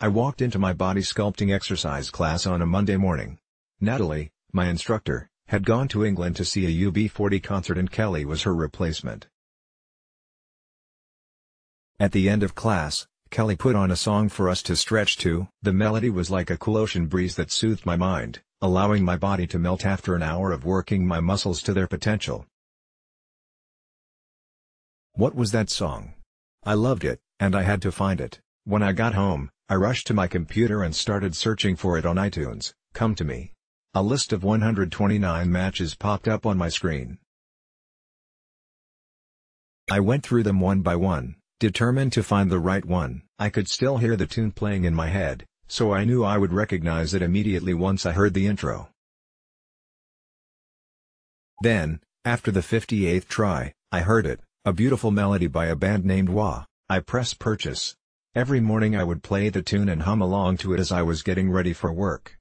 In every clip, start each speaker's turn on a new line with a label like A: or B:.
A: I walked into my body sculpting exercise class on a Monday morning. Natalie, my instructor, had gone to England to see a UB40 concert and Kelly was her replacement. At the end of class, Kelly put on a song for us to stretch to. The melody was like a cool ocean breeze that soothed my mind, allowing my body to melt after an hour of working my muscles to their potential. What was that song? I loved it, and I had to find it. When I got home, I rushed to my computer and started searching for it on iTunes. Come to me. A list of 129 matches popped up on my screen. I went through them one by one, determined to find the right one. I could still hear the tune playing in my head, so I knew I would recognize it immediately once I heard the intro. Then, after the 58th try, I heard it, a beautiful melody by a band named Wah. I pressed purchase. Every morning I would play the tune and hum along to it as I was getting ready for work.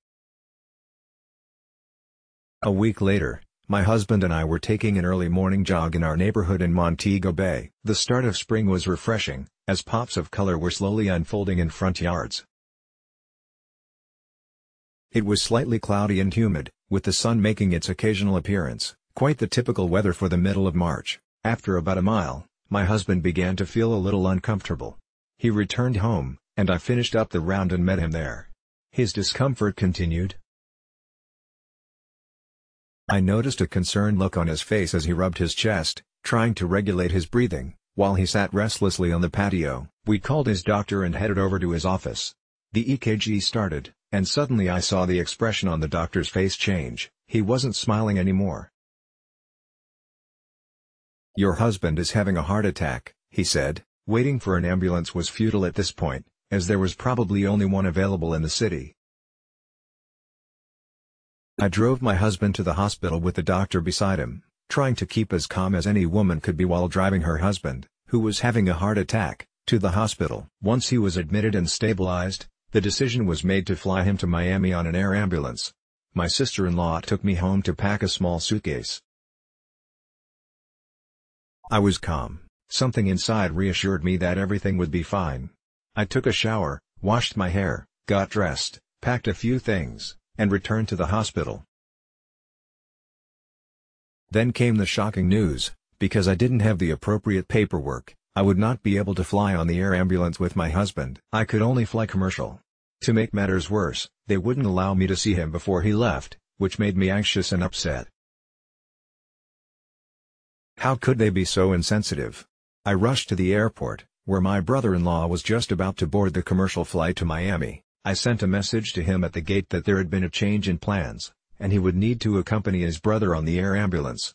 A: A week later, my husband and I were taking an early morning jog in our neighborhood in Montego Bay. The start of spring was refreshing, as pops of color were slowly unfolding in front yards. It was slightly cloudy and humid, with the sun making its occasional appearance, quite the typical weather for the middle of March. After about a mile, my husband began to feel a little uncomfortable. He returned home, and I finished up the round and met him there. His discomfort continued. I noticed a concerned look on his face as he rubbed his chest, trying to regulate his breathing, while he sat restlessly on the patio. We called his doctor and headed over to his office. The EKG started, and suddenly I saw the expression on the doctor's face change. He wasn't smiling anymore. "Your husband is having a heart attack," he said. Waiting for an ambulance was futile at this point, as there was probably only one available in the city. I drove my husband to the hospital with the doctor beside him, trying to keep as calm as any woman could be while driving her husband, who was having a heart attack, to the hospital. Once he was admitted and stabilized, the decision was made to fly him to Miami on an air ambulance. My sister-in-law took me home to pack a small suitcase. I was calm. Something inside reassured me that everything would be fine. I took a shower, washed my hair, got dressed, packed a few things, and returned to the hospital. Then came the shocking news: because I didn't have the appropriate paperwork, I would not be able to fly on the air ambulance with my husband. I could only fly commercial. To make matters worse, they wouldn't allow me to see him before he left, which made me anxious and upset. How could they be so insensitive? I rushed to the airport, where my brother-in-law was just about to board the commercial flight to Miami. I sent a message to him at the gate that there had been a change in plans, and he would need to accompany his brother on the air ambulance.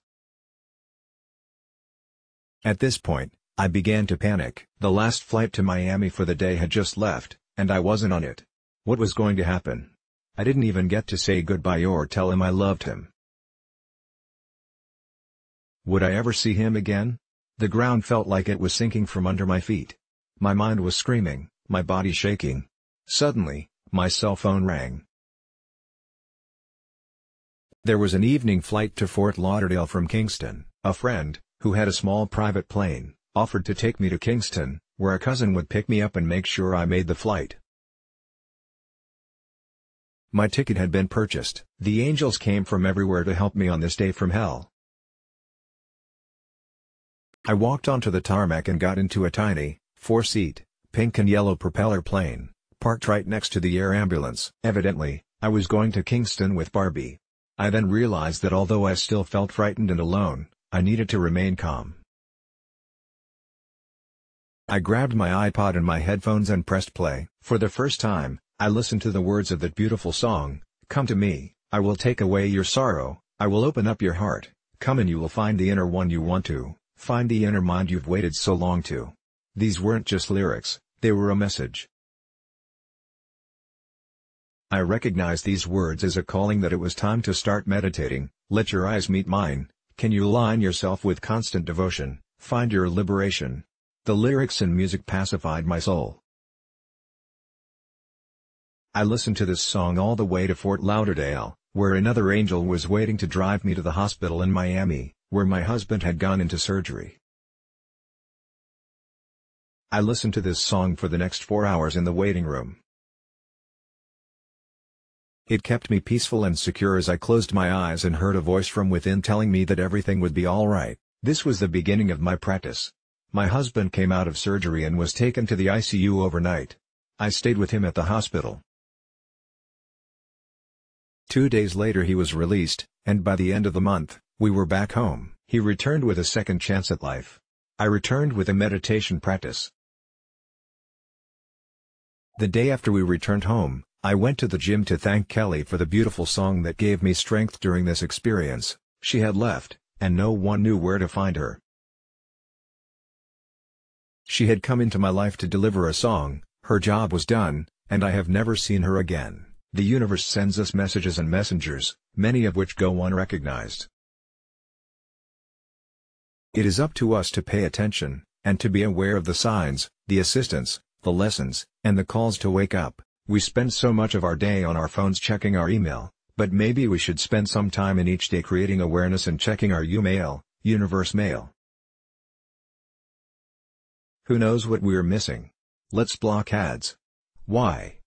A: At this point, I began to panic. The last flight to Miami for the day had just left, and I wasn't on it. What was going to happen? I didn't even get to say goodbye or tell him I loved him. Would I ever see him again? The ground felt like it was sinking from under my feet. My mind was screaming, my body shaking. Suddenly, my cell phone rang. There was an evening flight to Fort Lauderdale from Kingston. A friend, who had a small private plane, offered to take me to Kingston, where a cousin would pick me up and make sure I made the flight. My ticket had been purchased. The angels came from everywhere to help me on this day from hell. I walked onto the tarmac and got into a tiny, 4-seat, pink and yellow propeller plane, parked right next to the air ambulance. Evidently, I was going to Kingston with Barbie. I then realized that although I still felt frightened and alone, I needed to remain calm. I grabbed my iPod and my headphones and pressed play. For the first time, I listened to the words of that beautiful song, "Come to me, I will take away your sorrow, I will open up your heart, come and you will find the inner one you want to. Find the inner mind you've waited so long to." These weren't just lyrics, they were a message. I recognized these words as a calling that it was time to start meditating. Let your eyes meet mine, can you align yourself with constant devotion, find your liberation. The lyrics and music pacified my soul. I listened to this song all the way to Fort Lauderdale, where another angel was waiting to drive me to the hospital in Miami, where my husband had gone into surgery. I listened to this song for the next 4 hours in the waiting room. It kept me peaceful and secure as I closed my eyes and heard a voice from within telling me that everything would be alright. This was the beginning of my practice. My husband came out of surgery and was taken to the ICU overnight. I stayed with him at the hospital. 2 days later he was released, and by the end of the month, we were back home. He returned with a second chance at life. I returned with a meditation practice. The day after we returned home, I went to the gym to thank Kelly for the beautiful song that gave me strength during this experience. She had left, and no one knew where to find her. She had come into my life to deliver a song, her job was done, and I have never seen her again. The universe sends us messages and messengers, many of which go unrecognized. It is up to us to pay attention, and to be aware of the signs, the assistance, the lessons, and the calls to wake up. We spend so much of our day on our phones checking our email, but maybe we should spend some time in each day creating awareness and checking our U-mail, universe mail. Who knows what we're missing? Let's block ads. Why?